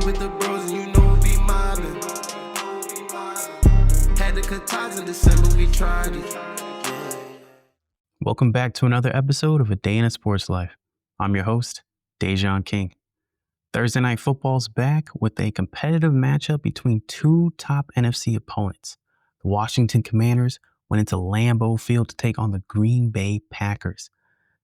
with the bros and you know we be mobbing. Had the Kataz in December, we tried it. Welcome back to another episode of A Day in a Sports Life. I'm your host, Dejan King. Thursday Night Football's back with a competitive matchup between two top NFC opponents. The Washington Commanders went into Lambeau Field to take on the Green Bay Packers.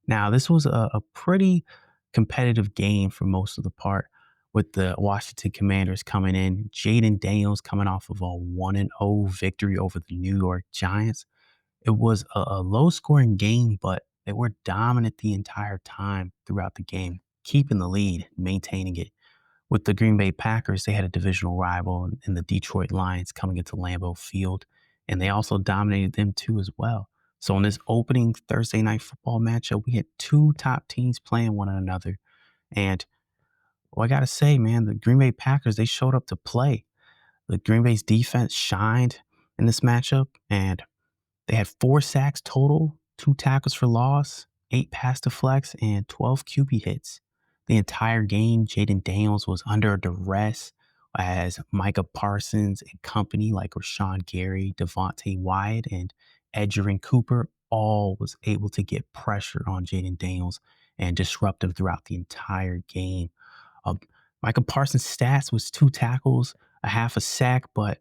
Now, this was a pretty competitive game for most of the part, with the Washington Commanders coming in. Jaden Daniels coming off of a 1-0 victory over the New York Giants. It was a low-scoring game, but they were dominant the entire time throughout the game, keeping the lead, maintaining it. With the Green Bay Packers, they had a divisional rival in the Detroit Lions coming into Lambeau Field, and they also dominated them too as well. So in this opening Thursday Night Football matchup, we had two top teams playing one another. And I got to say, man, the Green Bay Packers, they showed up to play. The Green Bay's defense shined in this matchup, and they had 4 sacks total, 2 tackles for loss, 8 pass deflects, and 12 QB hits. The entire game, Jaden Daniels was under duress as Micah Parsons and company like Rashawn Gary, Devontae Wyatt, and Edgerrin Cooper all was able to get pressure on Jaden Daniels and disrupt him throughout the entire game. Micah Parsons' stats was 2 tackles, a half a sack, but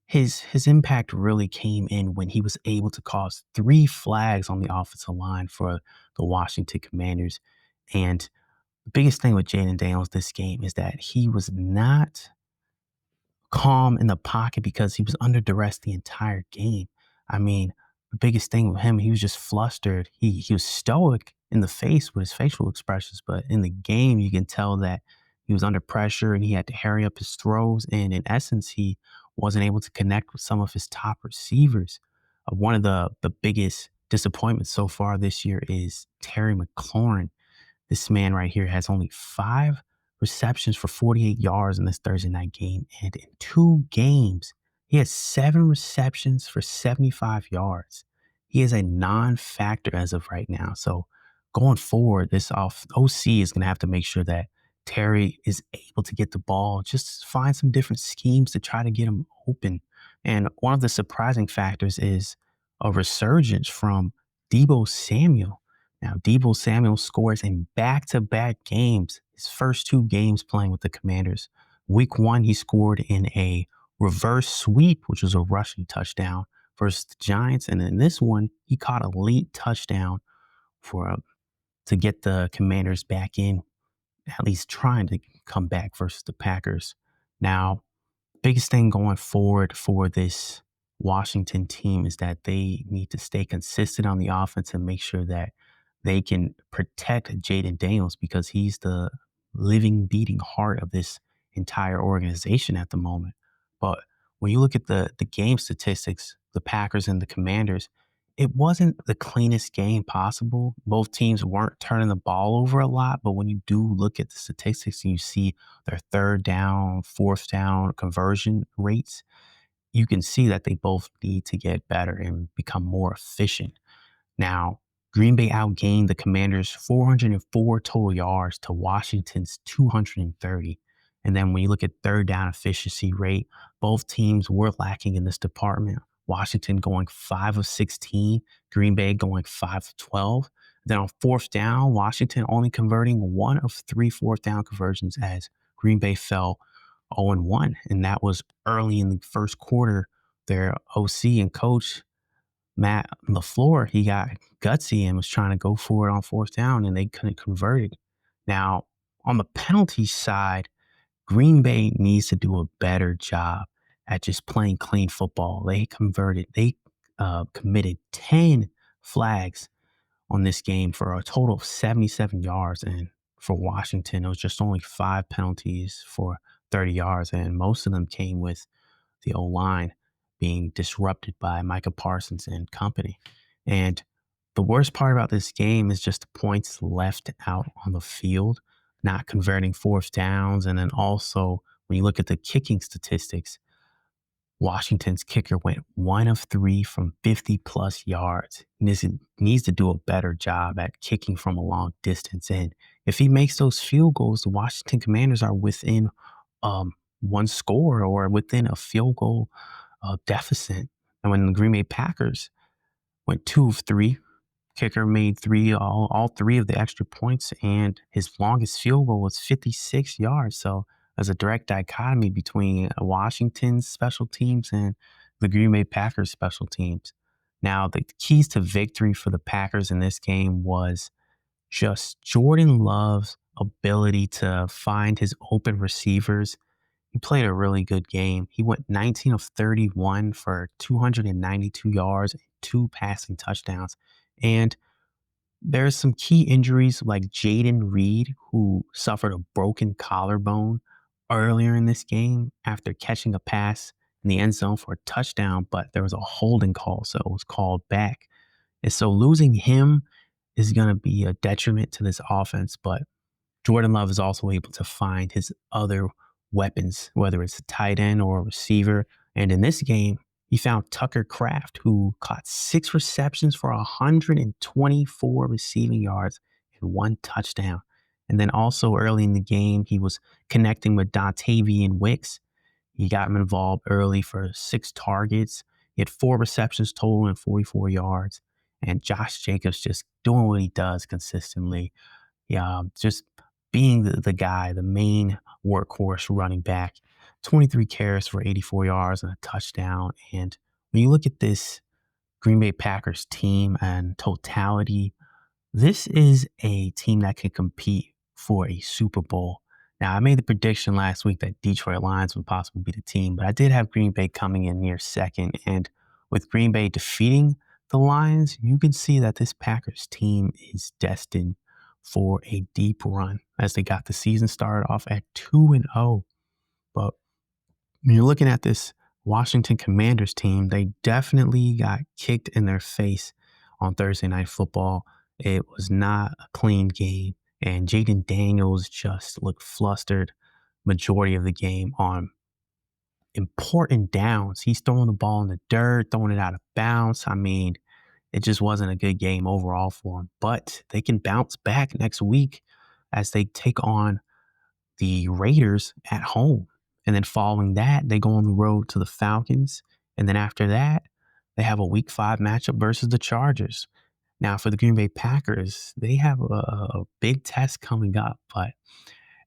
his impact really came in when he was able to cause 3 flags on the offensive line for the Washington Commanders. And the biggest thing with Jaden Daniels this game is that he was not calm in the pocket because he was under duress the entire game. I mean, the biggest thing with him, he was just flustered. He was stoic in the face with his facial expressions, but in the game, you can tell that he was under pressure and he had to hurry up his throws. And in essence, he wasn't able to connect with some of his top receivers. One of the biggest disappointments so far this year is Terry McLaurin. This man right here has only 5 receptions for 48 yards in this Thursday night game. And in 2 games, he has 7 receptions for 75 yards. He is a non-factor as of right now. So going forward, this OC is going to have to make sure that Terry is able to get the ball, just find some different schemes to try to get him open. And one of the surprising factors is a resurgence from Deebo Samuel. Now, Deebo Samuel scores in back-to-back games, his first 2 games playing with the Commanders. Week 1, he scored in a reverse sweep, which was a rushing touchdown versus the Giants. And in this one, he caught a late touchdown to get the Commanders back in, at least trying to come back versus the Packers. Now, biggest thing going forward for this Washington team is that they need to stay consistent on the offense and make sure that they can protect Jaden Daniels because he's the living, beating heart of this entire organization at the moment. But when you look at the game statistics, the Packers and the Commanders, it wasn't the cleanest game possible. Both teams weren't turning the ball over a lot, but when you do look at the statistics and you see their 3rd down, 4th down conversion rates, you can see that they both need to get better and become more efficient. Now, Green Bay outgained the Commanders 404 total yards to Washington's 230. And then when you look at 3rd down efficiency rate, both teams were lacking in this department. Washington going 5 of 16, Green Bay going 5 of 12. Then on 4th down, Washington only converting 1 of 3 4th down conversions as Green Bay fell 0-1. And that was early in the first quarter. Their OC and coach, Matt LaFleur, he got gutsy and was trying to go for it on 4th down, and they couldn't convert it. Now, on the penalty side, Green Bay needs to do a better job at just playing clean football. They committed 10 flags on this game for a total of 77 yards. And for Washington, it was just only 5 penalties for 30 yards. And most of them came with the O-line being disrupted by Micah Parsons and company. And the worst part about this game is just the points left out on the field, not converting 4th downs. And then also, when you look at the kicking statistics, Washington's kicker went 1 of 3 from 50-plus yards. He needs to do a better job at kicking from a long distance. And if he makes those field goals, the Washington Commanders are within one score or within a field goal deficit. And when the Green Bay Packers went 2 of 3, kicker made all three of the extra points, and his longest field goal was 56 yards. So there's a direct dichotomy between Washington's special teams and the Green Bay Packers special teams. Now, the keys to victory for the Packers in this game was just Jordan Love's ability to find his open receivers. He played a really good game. He went 19 of 31 for 292 yards and 2 passing touchdowns. And there's some key injuries like Jaden Reed, who suffered a broken collarbone earlier in this game after catching a pass in the end zone for a touchdown, but there was a holding call, so it was called back. And so losing him is going to be a detriment to this offense, but Jordan Love is also able to find his other weapons, whether it's a tight end or a receiver. And in this game, he found Tucker Kraft, who caught 6 receptions for 124 receiving yards and 1 touchdown. And then also early in the game, he was connecting with Dontavian Wicks. He got him involved early for 6 targets. He had 4 receptions total and 44 yards. And Josh Jacobs just doing what he does consistently. Yeah, just being the guy, the main workhorse running back. 23 carries for 84 yards and a touchdown. And when you look at this Green Bay Packers team and totality, this is a team that can compete for a Super Bowl. Now, I made the prediction last week that Detroit Lions would possibly be the team, but I did have Green Bay coming in near second. And with Green Bay defeating the Lions, you can see that this Packers team is destined for a deep run as they got the season started off at 2-0. But when you're looking at this Washington Commanders team, they definitely got kicked in their face on Thursday Night Football. It was not a clean game, and Jaden Daniels just looked flustered majority of the game on important downs. He's throwing the ball in the dirt, throwing it out of bounds. I mean, it just wasn't a good game overall for him. But they can bounce back next week as they take on the Raiders at home. And then following that, they go on the road to the Falcons. And then after that, they have a Week 5 matchup versus the Chargers. Now, for the Green Bay Packers, they have a big test coming up, but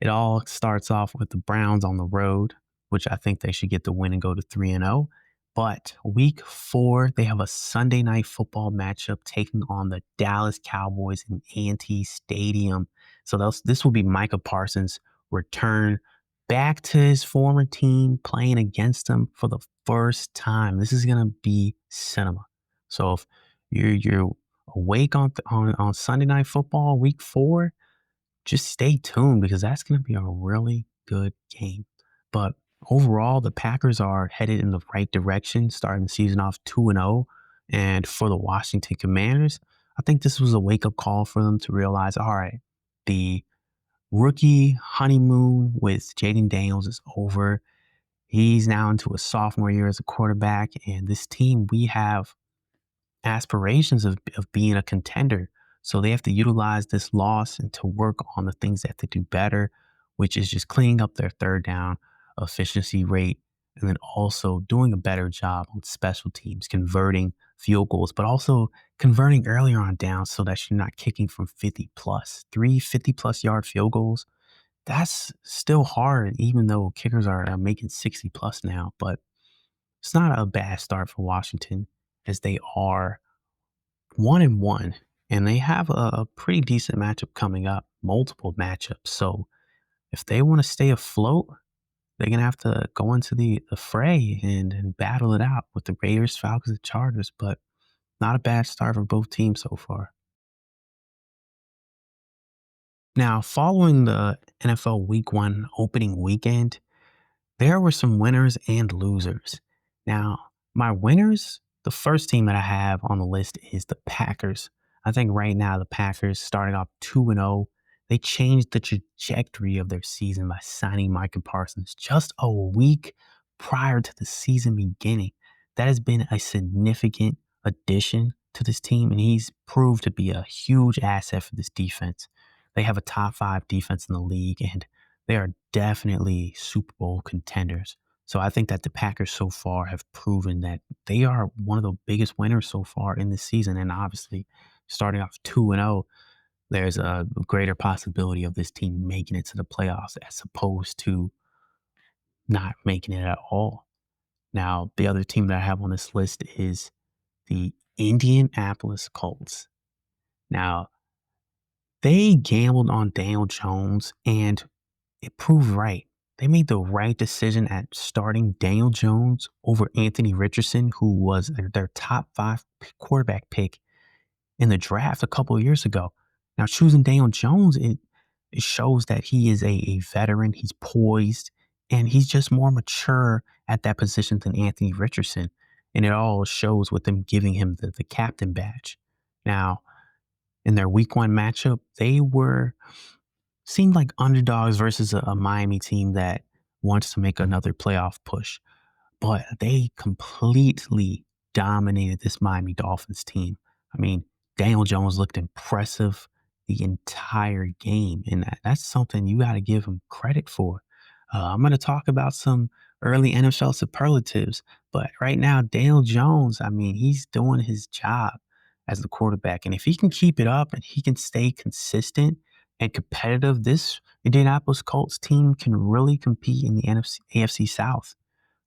it all starts off with the Browns on the road, which I think they should get the win and go to 3-0. But Week 4, they have a Sunday Night Football matchup taking on the Dallas Cowboys in A&T Stadium. So this will be Micah Parsons' return back to his former team, playing against them for the first time. This is going to be cinema. So if you're awake on Sunday Night Football Week 4, just stay tuned because that's going to be a really good game. But overall, the Packers are headed in the right direction, starting the season off 2-0. And for the Washington Commanders, I think this was a wake-up call for them to realize, all right, the rookie honeymoon with Jaden Daniels is over. He's now into a sophomore year as a quarterback. And this team, we have aspirations of being a contender. So they have to utilize this loss and to work on the things that they do better, which is just cleaning up their third down efficiency rate, and then also doing a better job on special teams, converting field goals, but also converting earlier on down so that you're not kicking from 50 plus. 3 50-plus yard field goals, that's still hard, even though kickers are making 60 plus now. But it's not a bad start for Washington as they are 1-1, and they have a pretty decent matchup coming up, multiple matchups. So if they want to stay afloat, they're going to have to go into the fray and battle it out with the Raiders, Falcons, and Chargers. But not a bad start for both teams so far. Now, following the NFL Week 1 opening weekend, there were some winners and losers. Now, my winners, the first team that I have on the list is the Packers. I think right now the Packers starting off 2-0. They changed the trajectory of their season by signing Micah Parsons just a week prior to the season beginning. That has been a significant addition to this team, and he's proved to be a huge asset for this defense. They have a top 5 defense in the league, and they are definitely Super Bowl contenders. So I think that the Packers so far have proven that they are one of the biggest winners so far in this season. And obviously, starting off 2-0, there's a greater possibility of this team making it to the playoffs as opposed to not making it at all. Now, the other team that I have on this list is the Indianapolis Colts. Now, they gambled on Daniel Jones and it proved right. They made the right decision at starting Daniel Jones over Anthony Richardson, who was their top 5 quarterback pick in the draft a couple of years ago. Now, choosing Daniel Jones, it shows that he is a veteran. He's poised, and he's just more mature at that position than Anthony Richardson. And it all shows with them giving him the captain badge. Now, in their week 1 matchup, they seemed like underdogs versus a Miami team that wants to make another playoff push. But they completely dominated this Miami Dolphins team. I mean, Daniel Jones looked impressive the entire game, and that's something you got to give him credit for. I'm going to talk about some early NFL superlatives, but right now, Daniel Jones, I mean, he's doing his job as the quarterback. And if he can keep it up and he can stay consistent and competitive, this Indianapolis Colts team can really compete in the AFC South.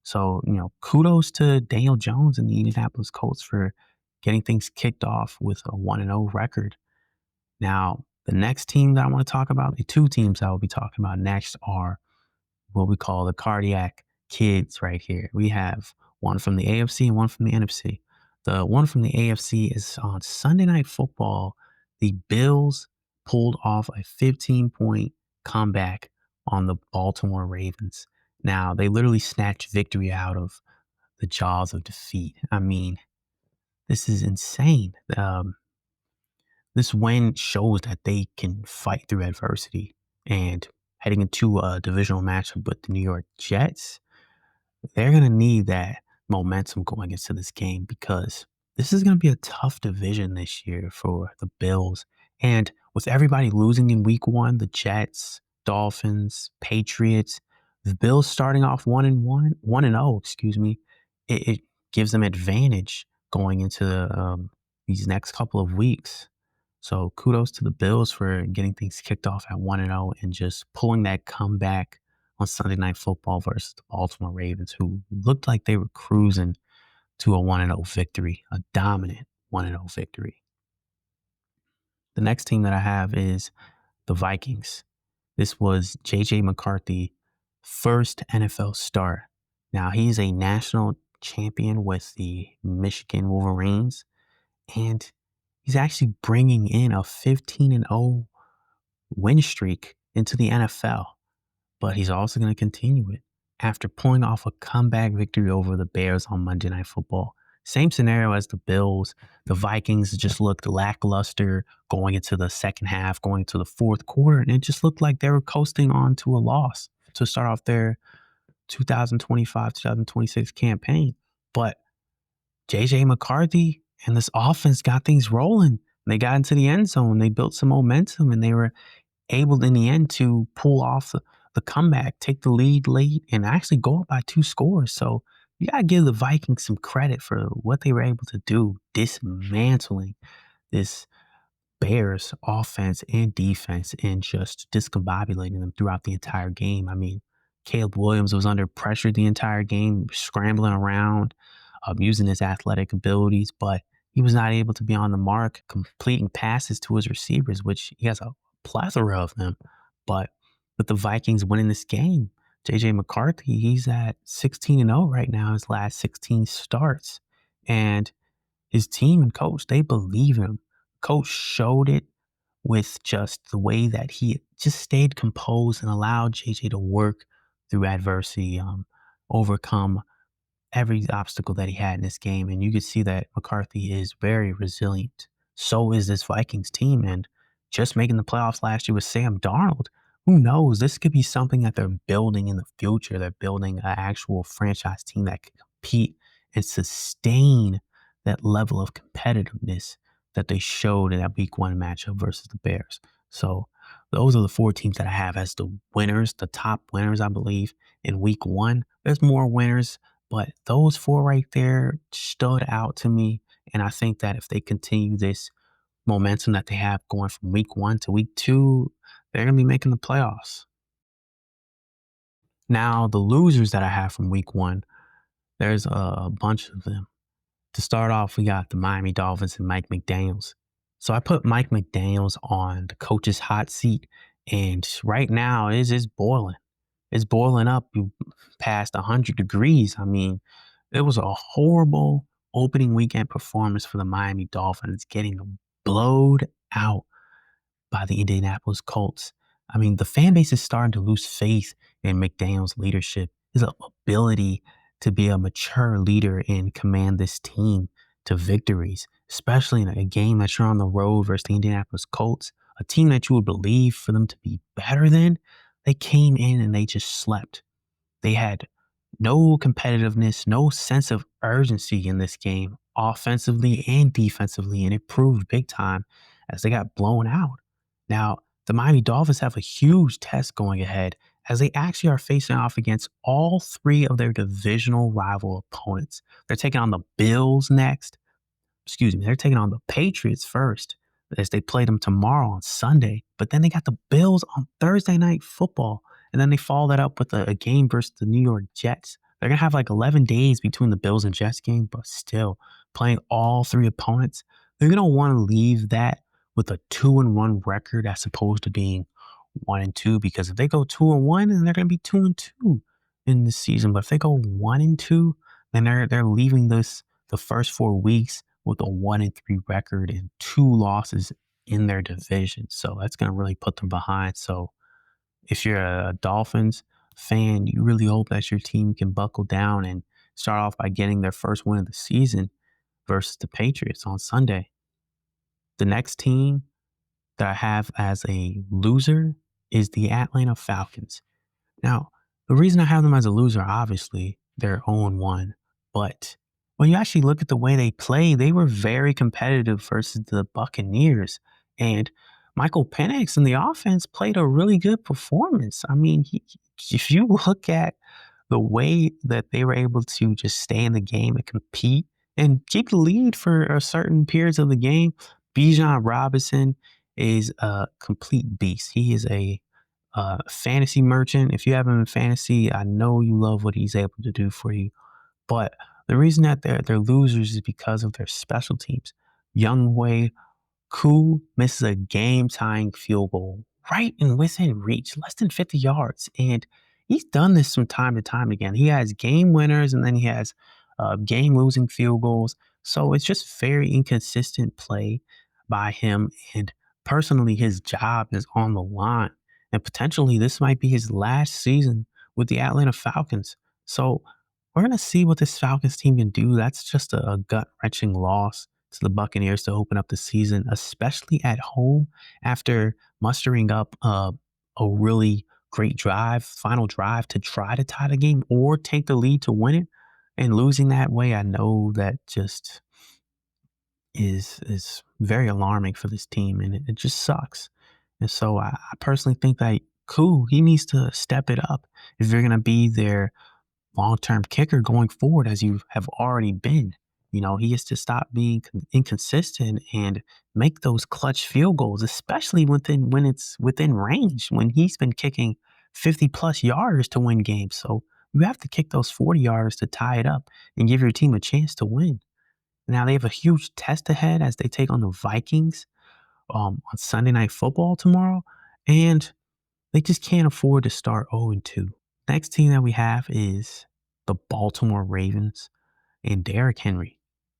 So, kudos to Daniel Jones and the Indianapolis Colts for getting things kicked off with a 1-0 record. Now, the next team that I want to talk about, the 2 teams I will be talking about next are what we call the cardiac kids right here. We have one from the AFC and one from the NFC. The one from the AFC is on Sunday Night Football. The Bills pulled off a 15-point comeback on the Baltimore Ravens. Now, they literally snatched victory out of the jaws of defeat. I mean, this is insane. This win shows that they can fight through adversity. And heading into a divisional matchup with the New York Jets, they're going to need that momentum going into this game because this is going to be a tough division this year for the Bills. And with everybody losing in week 1, the Jets, Dolphins, Patriots, the Bills starting off 1-0, excuse me, it gives them advantage going into these next couple of weeks. So kudos to the Bills for getting things kicked off at 1-0 and just pulling that comeback on Sunday Night Football versus the Baltimore Ravens, who looked like they were cruising to a 1-0 victory, a dominant 1-0 victory. The next team that I have is the Vikings. This was J.J. McCarthy's first NFL start. Now, he's a national champion with the Michigan Wolverines, and he's actually bringing in a 15-0 win streak into the NFL. But he's also going to continue it after pulling off a comeback victory over the Bears on Monday Night Football. Same scenario as the Bills. The Vikings just looked lackluster going into the second half, going into the fourth quarter, and it just looked like they were coasting on to a loss to start off their 2025-2026 campaign. But J.J. McCarthy and this offense got things rolling. They got into the end zone. They built some momentum, and they were able in the end to pull off the comeback, take the lead late, and actually go up by 2 scores. So you got to give the Vikings some credit for what they were able to do, dismantling this Bears offense and defense and just discombobulating them throughout the entire game. I mean, Caleb Williams was under pressure the entire game, scrambling around, using his athletic abilities, but he was not able to be on the mark, completing passes to his receivers, which he has a plethora of them. But with the Vikings winning this game, J.J. McCarthy, he's at 16-0 right now, his last 16 starts. And his team and coach, they believe him. Coach showed it with just the way that he just stayed composed and allowed JJ to work through adversity, overcome every obstacle that he had in this game. And you could see that McCarthy is very resilient. So is this Vikings team. And just making the playoffs last year with Sam Darnold, who knows? This could be something that they're building in the future. They're building an actual franchise team that can compete and sustain that level of competitiveness that they showed in that week 1 matchup versus the Bears. So those are the 4 teams that I have as the winners, the top winners, I believe, in week 1. There's more winners, but those 4 right there stood out to me. And I think that if they continue this momentum that they have going from week 1 to week 2, they're going to be making the playoffs. Now, the losers that I have from week 1, there's a bunch of them. To start off, we got the Miami Dolphins and Mike McDaniels. So I put Mike McDaniels on the coach's hot seat, and right now it's just boiling. It's boiling up past 100 degrees. I mean, it was a horrible opening weekend performance for the Miami Dolphins, getting blowed out by the Indianapolis Colts. I mean, the fan base is starting to lose faith in McDaniel's leadership, his ability to be a mature leader and command this team to victories, especially in a game that you're on the road versus the Indianapolis Colts, a team that you would believe for them to be better than. They came in and they just slept. They had no competitiveness, no sense of urgency in this game, offensively and defensively, and it proved big time as they got blown out. Now, the Miami Dolphins have a huge test going ahead as they actually are facing off against all 3 of their divisional rival opponents. They're taking on the Bills next. They're taking on the Patriots first as they play them tomorrow on Sunday. But then they got the Bills on Thursday Night Football. And then they follow that up with a game versus the New York Jets. They're going to have like 11 days between the Bills and Jets game, but still playing all 3 opponents. They're going to want to leave that with a 2-1 record as opposed to being 1-2, because if they go 2-1, then they're going to be 2-2 in the season. But if they go 1-2, then they're leaving the first 4 weeks with a 1-3 record and 2 losses in their division. So that's going to really put them behind. So if you're a Dolphins fan, you really hope that your team can buckle down and start off by getting their first win of the season versus the Patriots on Sunday. The next team that I have as a loser is the Atlanta Falcons. Now, the reason I have them as a loser, obviously, they're 0-1. But when you actually look at the way they play, they were very competitive versus the Buccaneers. And Michael Penix in the offense played a really good performance. I mean, if you look at the way that they were able to just stay in the game and compete and keep the lead for a certain periods of the game, Bijan Robinson is a complete beast. He is a fantasy merchant. If you have him in fantasy, I know you love what he's able to do for you. But the reason that they're losers is because of their special teams. Younghoe Koo misses a game-tying field goal right in within reach, less than 50 yards. And he's done this from time to time again. He has game winners and then he has game-losing field goals. So it's just very inconsistent play by him. And personally, his job is on the line. And potentially this might be his last season with the Atlanta Falcons. So we're going to see what this Falcons team can do. That's just a gut-wrenching loss to the Buccaneers to open up the season, especially at home after mustering up a really great final drive to try to tie the game or take the lead to win it, and losing that way. I know that just is very alarming for this team, and it just sucks. And so I personally think that he needs to step it up if you're going to be their long-term kicker going forward, as you have already been. You know, he has to stop being inconsistent and make those clutch field goals, especially when it's within range, when he's been kicking 50 plus yards to win games. So you have to kick those 40 yards to tie it up and give your team a chance to win. Now they have a huge test ahead as they take on the Vikings on Sunday Night Football tomorrow, and they just can't afford to start 0-2. Next team that we have is the Baltimore Ravens and Derrick Henry.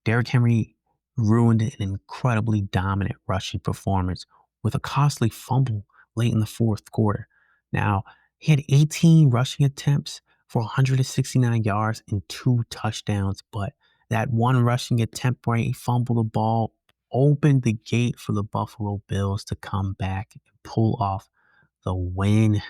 Derrick Henry ruined an incredibly dominant rushing performance with a costly fumble late in the fourth quarter. Now, he had 18 rushing attempts for 169 yards and 2 touchdowns, but that one rushing attempt where he fumbled the ball opened the gate for the Buffalo Bills to come back and pull off the win.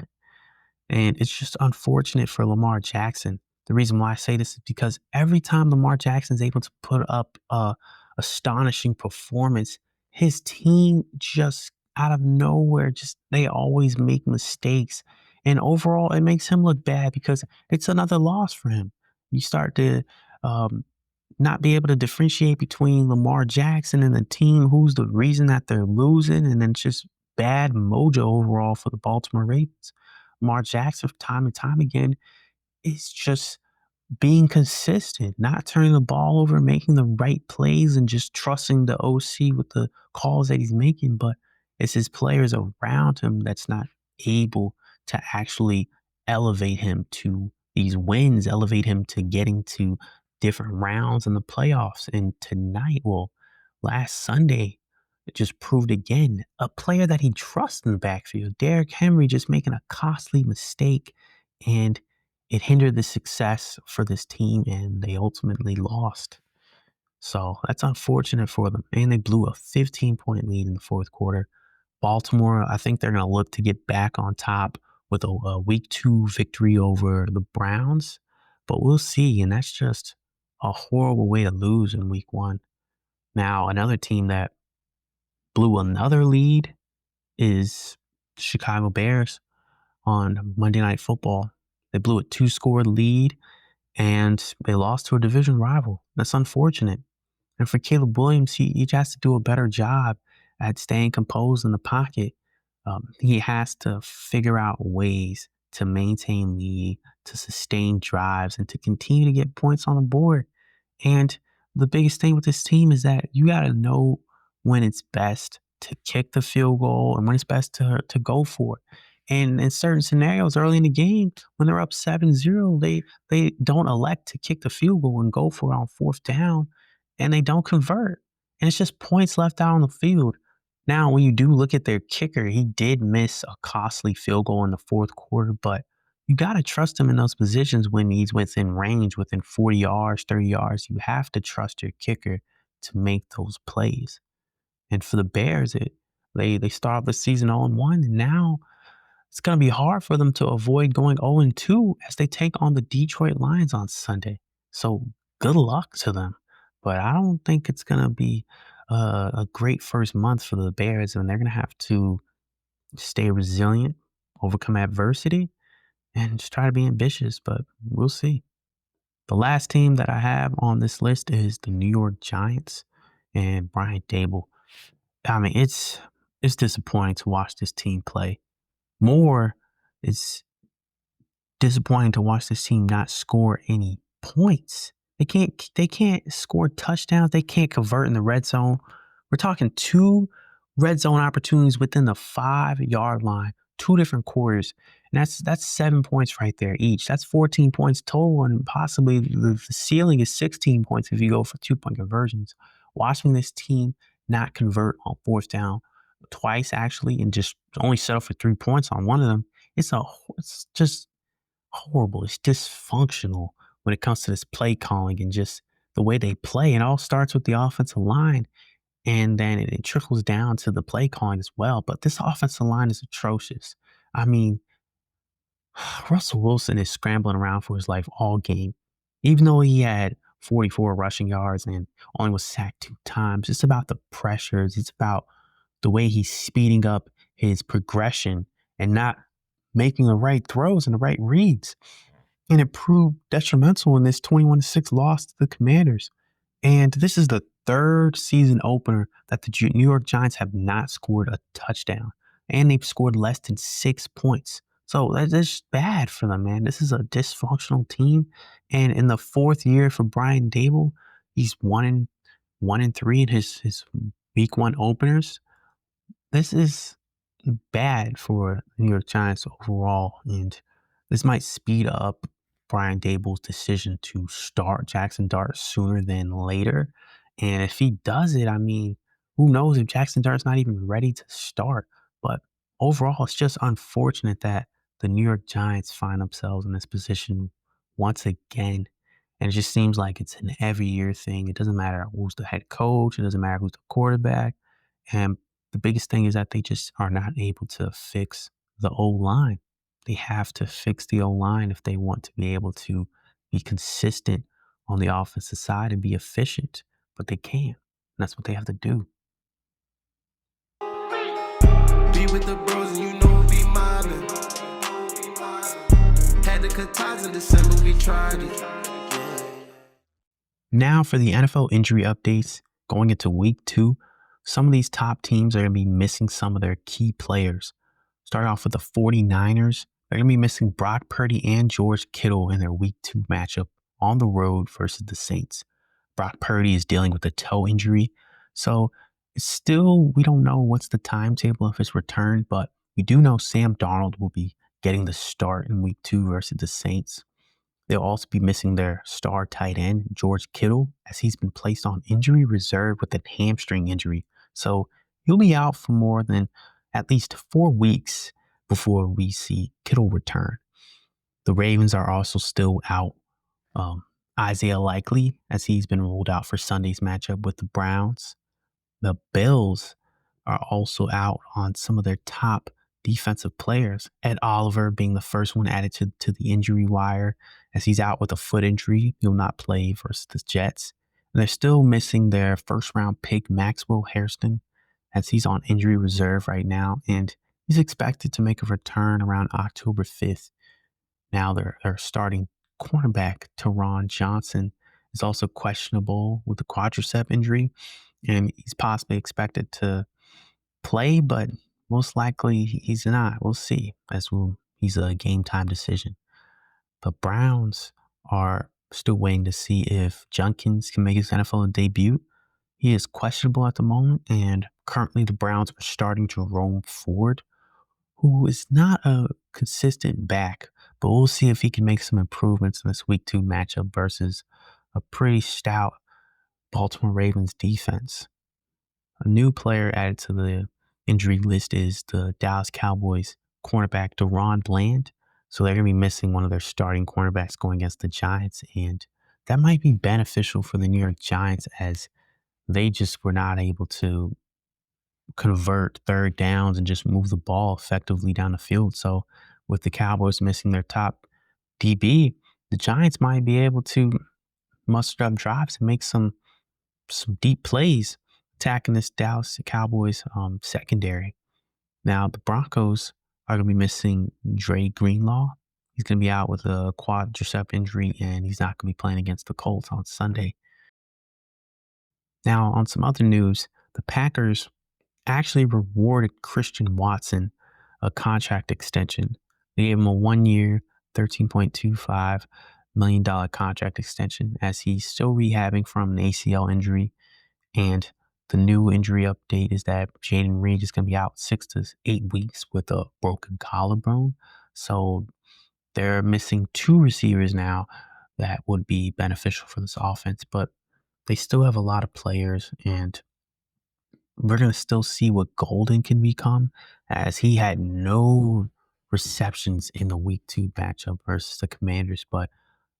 And it's just unfortunate for Lamar Jackson. The reason why I say this is because every time Lamar Jackson is able to put up a astonishing performance, his team just out of nowhere, just they always make mistakes. And overall, it makes him look bad because it's another loss for him. You start to um, not be able to differentiate between Lamar Jackson and the team, who's the reason that they're losing, and then just bad mojo overall for the Baltimore Ravens. Lamar Jackson, time and time again, is just being consistent, not turning the ball over, making the right plays, and just trusting the OC with the calls that he's making. But it's his players around him that's not able to actually elevate him to these wins, elevate him to getting to different rounds in the playoffs. And tonight, well, last Sunday, it just proved again a player that he trusts in the backfield. Derrick Henry just making a costly mistake. And it hindered the success for this team, and they ultimately lost. So that's unfortunate for them. And they blew a 15-point lead in the fourth quarter. Baltimore, I think they're going to look to get back on top with a week 2 victory over the Browns. But we'll see. And that's just a horrible way to lose in week 1. Now, another team that blew another lead is the Chicago Bears on Monday Night Football. They blew a 2-score lead and they lost to a division rival. That's unfortunate. And for Caleb Williams, he just has to do a better job at staying composed in the pocket. He has to figure out ways to maintain lead, to sustain drives, and to continue to get points on the board. And the biggest thing with this team is that you got to know when it's best to kick the field goal and when it's best to go for it. And in certain scenarios early in the game, when they're up 7-0, they don't elect to kick the field goal and go for it on 4th down, and they don't convert. And it's just points left out on the field. Now, when you do look at their kicker, he did miss a costly field goal in the fourth quarter, but you got to trust him in those positions when he's within range, within 40 yards, 30 yards. You have to trust your kicker to make those plays. And for the Bears, they start off the season 0-1, and now it's going to be hard for them to avoid going 0-2 as they take on the Detroit Lions on Sunday. So good luck to them. But I don't think it's going to be a great first month for the Bears, and they're going to have to stay resilient, overcome adversity, and just try to be ambitious. But we'll see. The last team that I have on this list is the New York Giants and Brian Dable. I mean, it's disappointing to watch this team play. More, it's disappointing to watch this team not score any points. They can't score touchdowns. They can't convert in the red zone. We're talking 2 red zone opportunities within the 5-yard line, 2 different quarters. And that's 7 points right there each. That's 14 points total, and possibly the ceiling is 16 points if you go for 2-point conversions. Watching this team not convert on 4th down twice actually, and just only settle for 3 points on one of them. It's just horrible. It's dysfunctional when it comes to this play calling and just the way they play. It all starts with the offensive line, and then it trickles down to the play calling as well. But this offensive line is atrocious. I mean, Russell Wilson is scrambling around for his life all game. Even though he had 44 rushing yards and only was sacked 2 times, it's about the pressures. It's about the way he's speeding up his progression and not making the right throws and the right reads. And it proved detrimental in this 21-6 loss to the Commanders. And this is the 3rd season opener that the New York Giants have not scored a touchdown. And they've scored less than 6 points. So that's bad for them, man. This is a dysfunctional team. And in the 4th year for Brian Dable, he's 1-3 in his week 1 openers. This is bad for the New York Giants overall, and this might speed up Brian Dable's decision to start Jackson Dart sooner than later. And if he does it, I mean, who knows if Jackson Dart's not even ready to start. But overall, it's just unfortunate that the New York Giants find themselves in this position once again. And it just seems like it's an every year thing. It doesn't matter who's the head coach. It doesn't matter who's the quarterback. And the biggest thing is that they just are not able to fix the O-line. They have to fix the O-line if they want to be able to be consistent on the offensive side and be efficient, but they can't. And that's what they have to do. Be with the bros and you know we be mobbing. Had to cut ties in December, we tried it. Now for the NFL injury updates going into week 2. Some of these top teams are going to be missing some of their key players. Start off with the 49ers. They're going to be missing Brock Purdy and George Kittle in their week 2 matchup on the road versus the Saints. Brock Purdy is dealing with a toe injury. So still, we don't know what's the timetable of his return, but we do know Sam Darnold will be getting the start in week 2 versus the Saints. They'll also be missing their star tight end, George Kittle, as he's been placed on injury reserve with a hamstring injury. So he'll be out for more than at least 4 weeks before we see Kittle return. The Ravens are also still out. Isaiah Likely, as he's been ruled out for Sunday's matchup with the Browns. The Bills are also out on some of their top defensive players. Ed Oliver being the first one added to the injury wire, as he's out with a foot injury. He'll not play versus the Jets. And they're still missing their first-round pick, Maxwell Hairston, as he's on injury reserve right now, and he's expected to make a return around October 5th. Now their starting cornerback, Teron Johnson, is also questionable with a quadricep injury, and he's possibly expected to play, but most likely he's not. We'll see, he's a game time decision. The Browns are still waiting to see if Junkins can make his NFL debut. He is questionable at the moment, and currently the Browns are starting to roam Ford, who is not a consistent back, but we'll see if he can make some improvements in this week 2 matchup versus a pretty stout Baltimore Ravens defense. A new player added to the injury list is the Dallas Cowboys cornerback Deron Bland. So they're going to be missing one of their starting cornerbacks going against the Giants. And that might be beneficial for the New York Giants, as they just were not able to convert third downs and just move the ball effectively down the field. So with the Cowboys missing their top DB, the Giants might be able to muster up drives and make some deep plays attacking this Dallas Cowboys secondary. Now, the Broncos are going to be missing Dre Greenlaw. He's going to be out with a quadricep injury, and he's not going to be playing against the Colts on Sunday. Now, on some other news, the Packers actually rewarded Christian Watson a contract extension. They gave him a 1-year, $13.25 million contract extension, as he's still rehabbing from an ACL injury. And the new injury update is that Jaden Reed is going to be out 6 to 8 weeks with a broken collarbone. So they're missing 2 receivers now that would be beneficial for this offense, but they still have a lot of players, and we're going to still see what Golden can become, as he had no receptions in the week 2 matchup versus the Commanders, but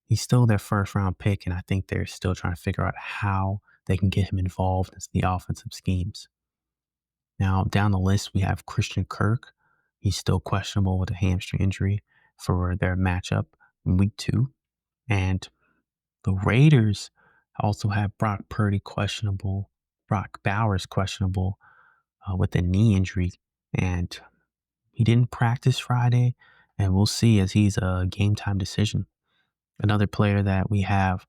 he's still their first round pick, and I think they're still trying to figure out how they can get him involved in the offensive schemes. Now, down the list, we have Christian Kirk. He's still questionable with a hamstring injury for their matchup in week 2. And the Raiders also have Brock Purdy questionable, Brock Bowers questionable with a knee injury. And he didn't practice Friday, and we'll see, as he's a game time decision. Another player that we have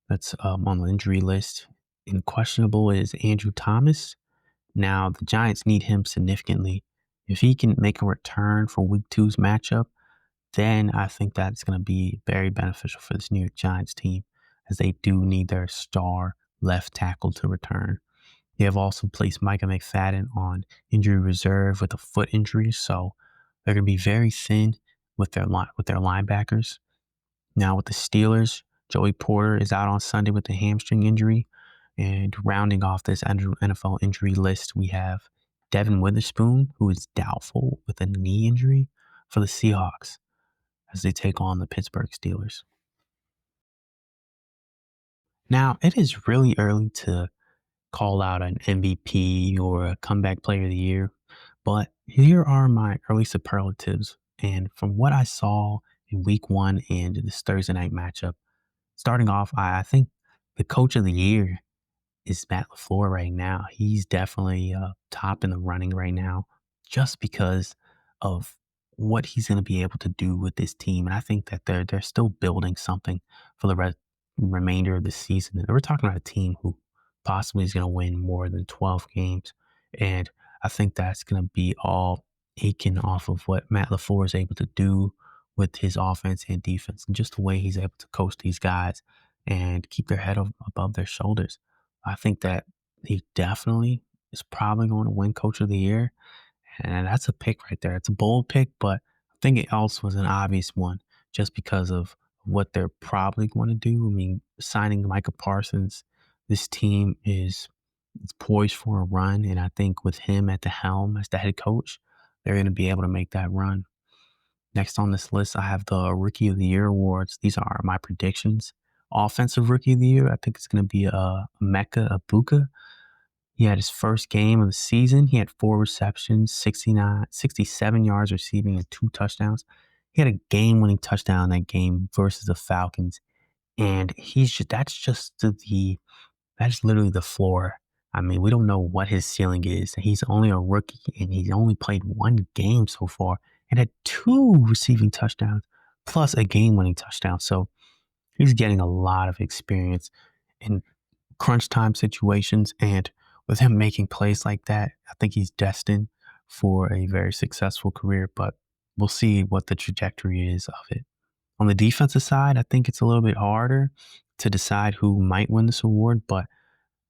that's on the injury list and questionable is Andrew Thomas. Now, the Giants need him significantly. If he can make a return for week 2's matchup, then I think that's going to be very beneficial for this New York Giants team, as they do need their star left tackle to return. They have also placed Micah McFadden on injury reserve with a foot injury, so they're going to be very thin with their linebackers. Now with the Steelers, Joey Porter is out on Sunday with a hamstring injury. And rounding off this NFL injury list, we have Devin Witherspoon, who is doubtful with a knee injury for the Seahawks as they take on the Pittsburgh Steelers. Now, it is really early to call out an MVP or a comeback player of the year, but here are my early superlatives. And from what I saw in week 1 and this Thursday night matchup, starting off, I think the coach of the year is Matt LaFleur right now. He's definitely top in the running right now. just because of what he's going to be able to do with this team. And I think that they're still building something for the remainder of the season. And we're talking about a team who possibly is going to win more than 12 games. And I think that's going to be all aching off of what Matt LaFleur is able to do with his offense and defense and just the way he's able to coach these guys and keep their head above their shoulders. I think that he definitely is probably going to win Coach of the Year. And that's a pick right there. It's a bold pick, but I think it also was an obvious one just because of what they're probably going to do. I mean, signing Micah Parsons, this team is it's poised for a run. And I think with him at the helm as the head coach, they're going to be able to make that run. Next on this list, I have the Rookie of the Year awards. These are my predictions. Offensive Rookie of the Year, I think it's going to be Emeka Egbuka. He had his first game of the season. He had 4 receptions, 67 yards receiving, and 2 touchdowns. He had a game-winning touchdown in that game versus the Falcons. And that's literally the floor. I mean, we don't know what his ceiling is. He's only a rookie, and he's only played 1 game so far and had 2 receiving touchdowns plus a game-winning touchdown. So he's getting a lot of experience in crunch time situations, and with him making plays like that, I think he's destined for a very successful career, but we'll see what the trajectory is of it. On the defensive side, I think it's a little bit harder to decide who might win this award, but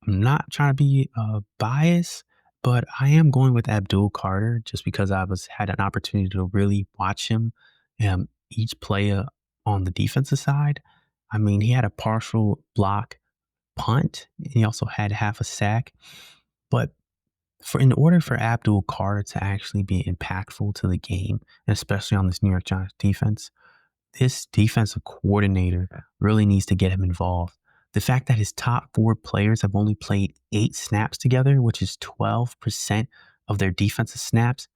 I'm not trying to be biased, but I am going with Abdul Carter just because had an opportunity to really watch him each player on the defensive side. I mean, he had a partial block punt. He also had half a sack. But in order for Abdul Carter to actually be impactful to the game, and especially on this New York Giants defense, this defensive coordinator really needs to get him involved. The fact that his top 4 players have only played 8 snaps together, which is 12% of their defensive snaps,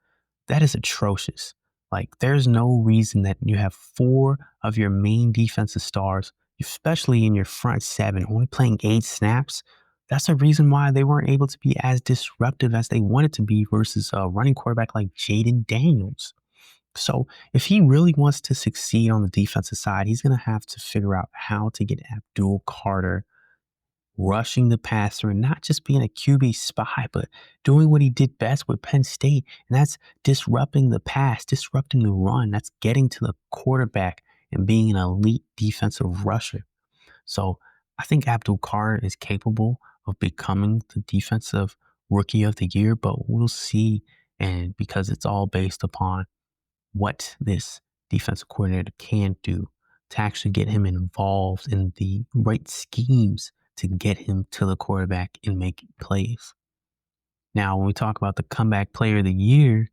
that is atrocious. Like, there's no reason that you have 4 of your main defensive stars, especially in your front 7, only playing 8 snaps. That's a reason why they weren't able to be as disruptive as they wanted to be versus a running quarterback like Jaden Daniels. So if he really wants to succeed on the defensive side, he's going to have to figure out how to get Abdul Carter rushing the passer and not just being a QB spy, but doing what he did best with Penn State. And that's disrupting the pass, disrupting the run. That's getting to the quarterback and being an elite defensive rusher. So I think Abdul Carter is capable of becoming the defensive rookie of the year, but we'll see. And because it's all based upon what this defensive coordinator can do to actually get him involved in the right schemes to get him to the quarterback and make plays. Now, when we talk about the comeback player of the year,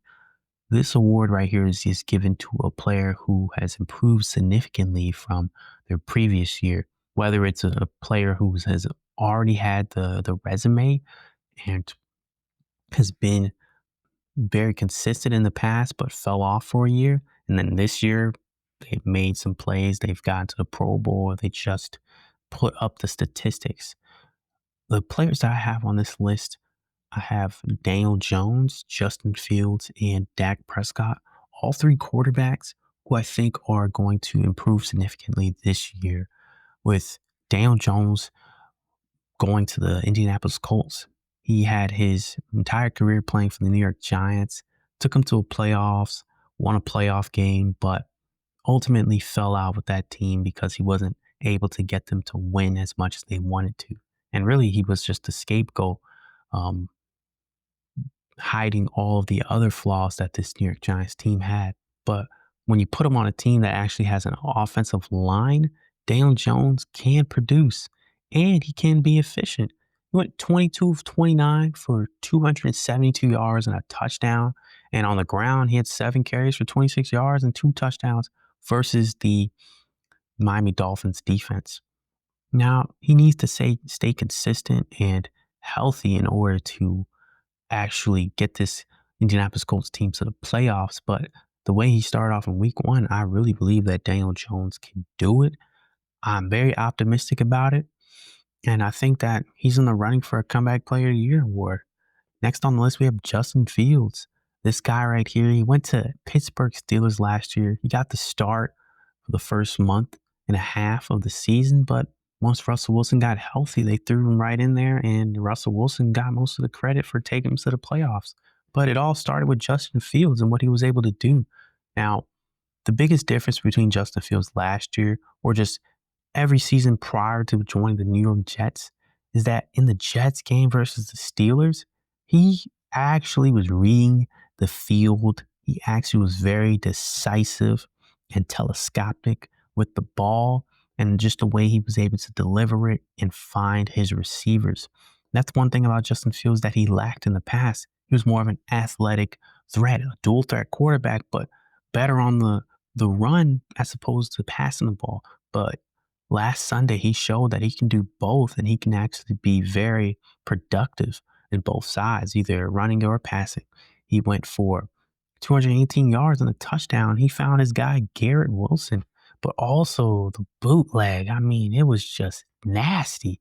this award right here is just given to a player who has improved significantly from their previous year, whether it's a player who has already had the resume and has been very consistent in the past, but fell off for a year. And then this year, they've made some plays. They've gotten to the Pro Bowl. They just put up the statistics. The players that I have on this list, I have Daniel Jones, Justin Fields, and Dak Prescott, all 3 quarterbacks who I think are going to improve significantly this year, with Daniel Jones going to the Indianapolis Colts. He had his entire career playing for the New York Giants, took him to a playoffs, won a playoff game, but ultimately fell out with that team because he wasn't able to get them to win as much as they wanted to. And really, he was just a scapegoat, hiding all of the other flaws that this New York Giants team had. But when you put him on a team that actually has an offensive line, Daniel Jones can produce and he can be efficient. He went 22 of 29 for 272 yards and a touchdown. And on the ground, he had 7 carries for 26 yards and 2 touchdowns versus the Miami Dolphins defense. Now, he needs to stay consistent and healthy in order to actually get this Indianapolis Colts team to the playoffs. But the way he started off in week 1, I really believe that Daniel Jones can do it. I'm very optimistic about it. And I think that he's in the running for a comeback player of the year award. Next on the list, we have Justin Fields. This guy right here, he went to Pittsburgh Steelers last year. He got the start for the first month and a half of the season, but once Russell Wilson got healthy, they threw him right in there, and Russell Wilson got most of the credit for taking him to the playoffs. But it all started with Justin Fields and what he was able to do. Now, the biggest difference between Justin Fields last year or just every season prior to joining the New York Jets is that in the Jets game versus the Steelers, he actually was reading the field. He actually was very decisive and telescopic with the ball and just the way he was able to deliver it and find his receivers. That's one thing about Justin Fields that he lacked in the past. He was more of an athletic threat, a dual threat quarterback, but better on the run as opposed to passing the ball. But last Sunday, he showed that he can do both and he can actually be very productive in both sides, either running or passing. He went for 218 yards and a touchdown. He found his guy, Garrett Wilson, but also the bootleg. I mean, it was just nasty.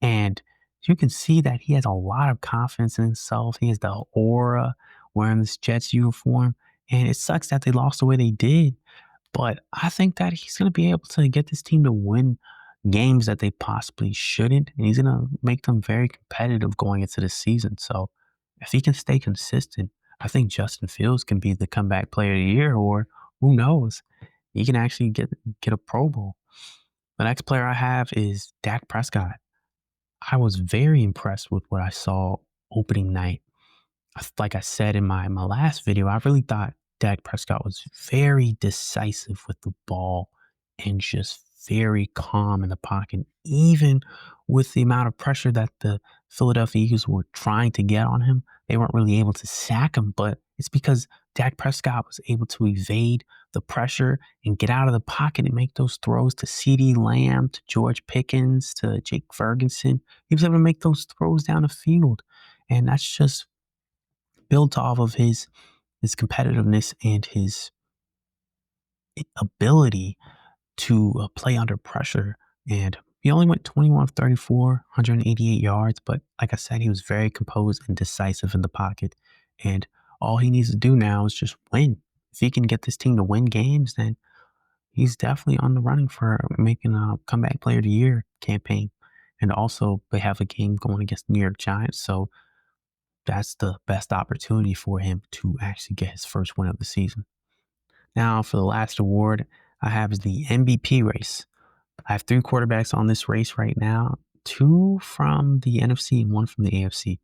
And you can see that he has a lot of confidence in himself. He has the aura wearing this Jets uniform. And it sucks that they lost the way they did. But I think that he's going to be able to get this team to win games that they possibly shouldn't. And he's going to make them very competitive going into the season. So if he can stay consistent, I think Justin Fields can be the comeback player of the year, or who knows, he can actually get a Pro Bowl. The next player I have is Dak Prescott. I was very impressed with what I saw opening night. Like I said in my last video, I really thought Dak Prescott was very decisive with the ball and just very calm in the pocket, even with the amount of pressure that the Philadelphia Eagles were trying to get on him. They weren't really able to sack him, but it's because Dak Prescott was able to evade the pressure and get out of the pocket and make those throws to CeeDee Lamb, to George Pickens, to Jake Ferguson. He was able to make those throws down the field, and that's just built off of his competitiveness and his ability to play under pressure. And he only went 21 of 34, 188 yards. But like I said, he was very composed and decisive in the pocket. And all he needs to do now is just win. If he can get this team to win games, then he's definitely on the running for making a comeback player of the year campaign. And also, they have a game going against the New York Giants. So that's the best opportunity for him to actually get his first win of the season. Now, for the last award, I have is the MVP race. I have 3 quarterbacks on this race right now, 2 from the NFC and 1 from the AFC.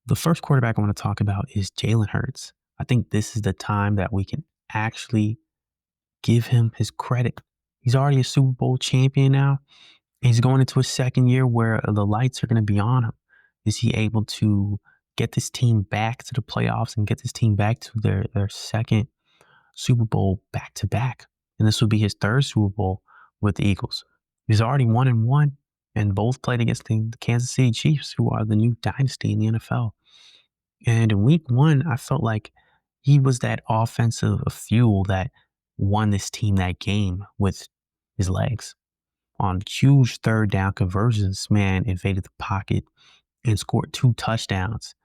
The first quarterback I want to talk about is Jalen Hurts. I think this is the time that we can actually give him his credit. He's already a Super Bowl champion now. He's going into his second year where the lights are going to be on him. Is he able to get this team back to the playoffs and get this team back to their second Super Bowl back-to-back? And this will be his third Super Bowl with the Eagles. He's already 1-1, and both played against the Kansas City Chiefs, who are the new dynasty in the NFL. And in week 1, I felt like he was that offensive fuel that won this team that game with his legs. On huge third down conversions, man invaded the pocket and scored 2 touchdowns,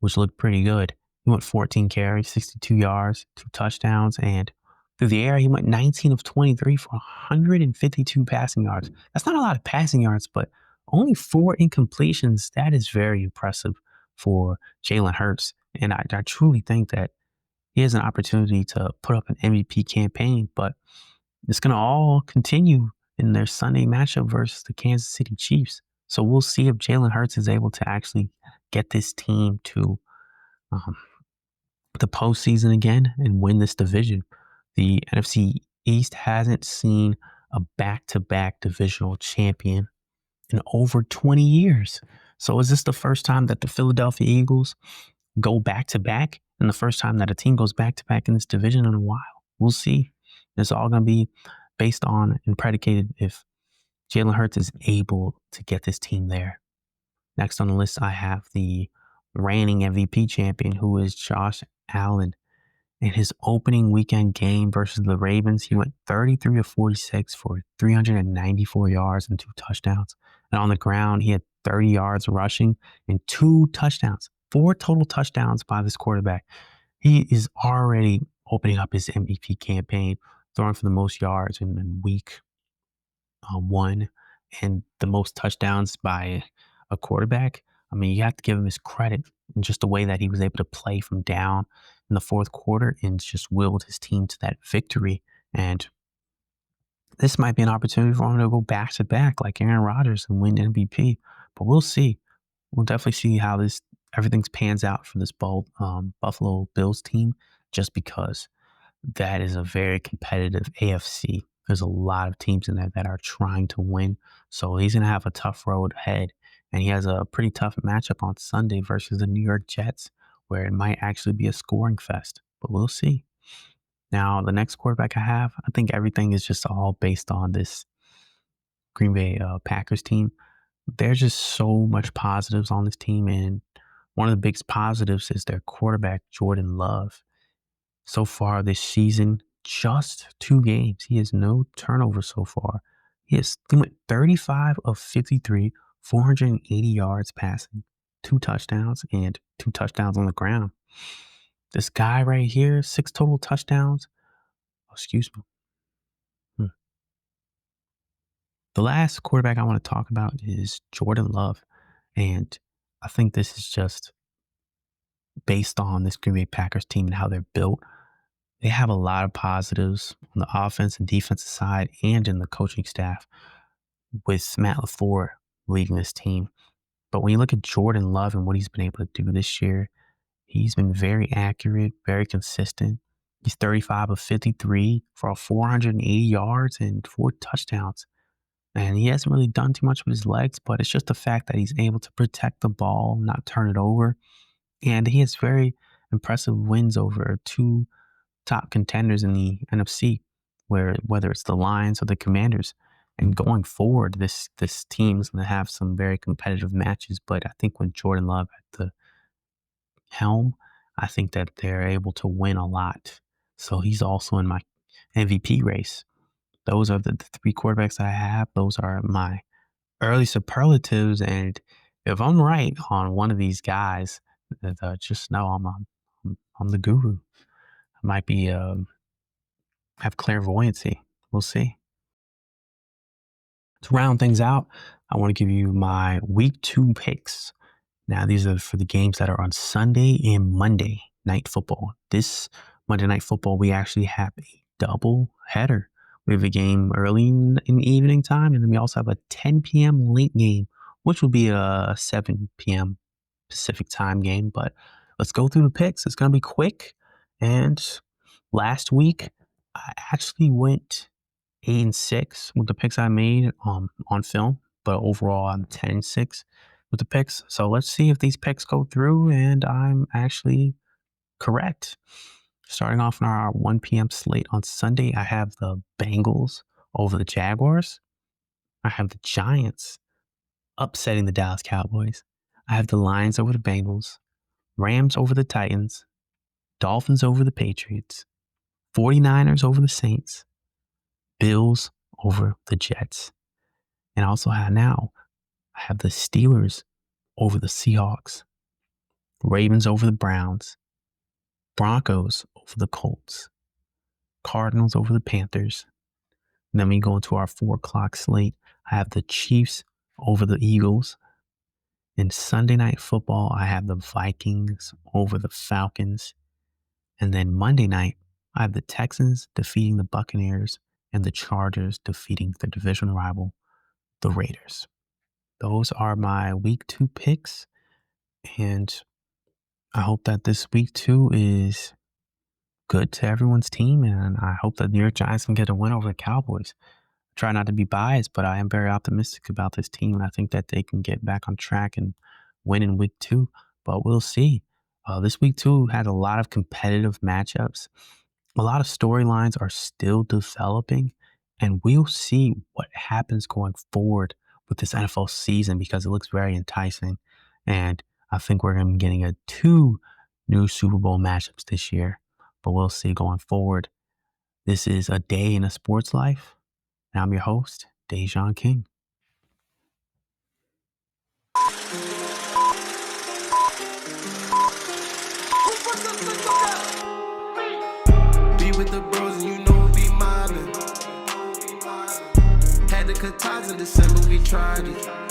which looked pretty good. He went 14 carries, 62 yards, 2 touchdowns, and through the air, he went 19 of 23 for 152 passing yards. That's not a lot of passing yards, but only 4 incompletions. That is very impressive for Jalen Hurts. And I truly think that he has an opportunity to put up an MVP campaign, but it's going to all continue in their Sunday matchup versus the Kansas City Chiefs. So we'll see if Jalen Hurts is able to actually get this team to the postseason again and win this division. The NFC East hasn't seen a back-to-back divisional champion in over 20 years. So is this the first time that the Philadelphia Eagles go back-to-back and the first time that a team goes back-to-back in this division in a while? We'll see. It's all going to be based on and predicated if Jalen Hurts is able to get this team there. Next on the list, I have the reigning MVP champion, who is Josh Allen. In his opening weekend game versus the Ravens, he went 33 of 46 for 394 yards and 2 touchdowns. And on the ground, he had 30 yards rushing and 2 touchdowns. 4 total touchdowns by this quarterback. He is already opening up his MVP campaign, throwing for the most yards in week 1 and the most touchdowns by a quarterback. I mean, you have to give him his credit in just the way that he was able to play from down in the fourth quarter and just willed his team to that victory. And this might be an opportunity for him to go back to back like Aaron Rodgers and win MVP. But we'll see. We'll definitely see how everything pans out for this Buffalo Bills team, just because that is a very competitive AFC. There's a lot of teams in there that are trying to win. So he's going to have a tough road ahead. And he has a pretty tough matchup on Sunday versus the New York Jets, where it might actually be a scoring fest. But we'll see. Now, the next quarterback I have, I think everything is just all based on this Green Bay Packers team. There's just so much positives on this team. And one of the biggest positives is their quarterback, Jordan Love. So far this season, just 2 games. He has no turnovers so far. He went 35 of 53, 480 yards passing, 2 touchdowns, and 2 touchdowns on the ground. This guy right here, 6 total touchdowns. Oh, excuse me. The last quarterback I want to talk about is Jordan Love. And I think this is just based on this Green Bay Packers team and how they're built. They have a lot of positives on the offense and defensive side and in the coaching staff with Matt LaFleur leading this team. But when you look at Jordan Love and what he's been able to do this year, he's been very accurate, very consistent. He's 35 of 53 for 480 yards and 4 touchdowns. And he hasn't really done too much with his legs, but it's just the fact that he's able to protect the ball, not turn it over. And he has very impressive wins over 2 top contenders in the NFC, whether it's the Lions or the Commanders. And going forward, this team is going to have some very competitive matches. But I think with Jordan Love at the helm, I think that they're able to win a lot. So he's also in my MVP race. Those are the 3 quarterbacks I have. Those are my early superlatives. And if I'm right on one of these guys, just know I'm the guru. I might be have clairvoyancy. We'll see. To round things out, I want to give you my week 2 picks. Now, these are for the games that are on Sunday and Monday Night Football. This Monday Night Football, we actually have a double header. We have a game early in the evening time, and then we also have a 10 p.m. late game, which will be a 7 p.m. Pacific time game. But let's go through the picks. It's going to be quick. And last week, I actually went 8-6 with the picks I made on film, but overall I'm 10-6 with the picks. So let's see if these picks go through and I'm actually correct. Starting off on our 1 p.m. slate on Sunday, I have the Bengals over the Jaguars. I have the Giants upsetting the Dallas Cowboys. I have the Lions over the Bengals, Rams over the Titans, Dolphins over the Patriots, 49ers over the Saints, Bills over the Jets. And I also have I have the Steelers over the Seahawks, Ravens over the Browns, Broncos over the Colts, Cardinals over the Panthers. And then we go into our 4 o'clock slate. I have the Chiefs over the Eagles. In Sunday Night Football, I have the Vikings over the Falcons. And then Monday night, I have the Texans defeating the Buccaneers and the Chargers defeating the division rival, the Raiders. Those are my week 2 picks. And I hope that this week 2 is good to everyone's team. And I hope that the New York Giants can get a win over the Cowboys. Try not to be biased, but I am very optimistic about this team. And I think that they can get back on track and win in week 2. But we'll see. This week 2 had a lot of competitive matchups. A lot of storylines are still developing. And we'll see what happens going forward with this NFL season because it looks very enticing. And I think we're going to be getting 2 new Super Bowl matchups this year. But we'll see going forward. This is A Day in a Sports Life. And I'm your host, Dejan King. cut ties in December, we tried it.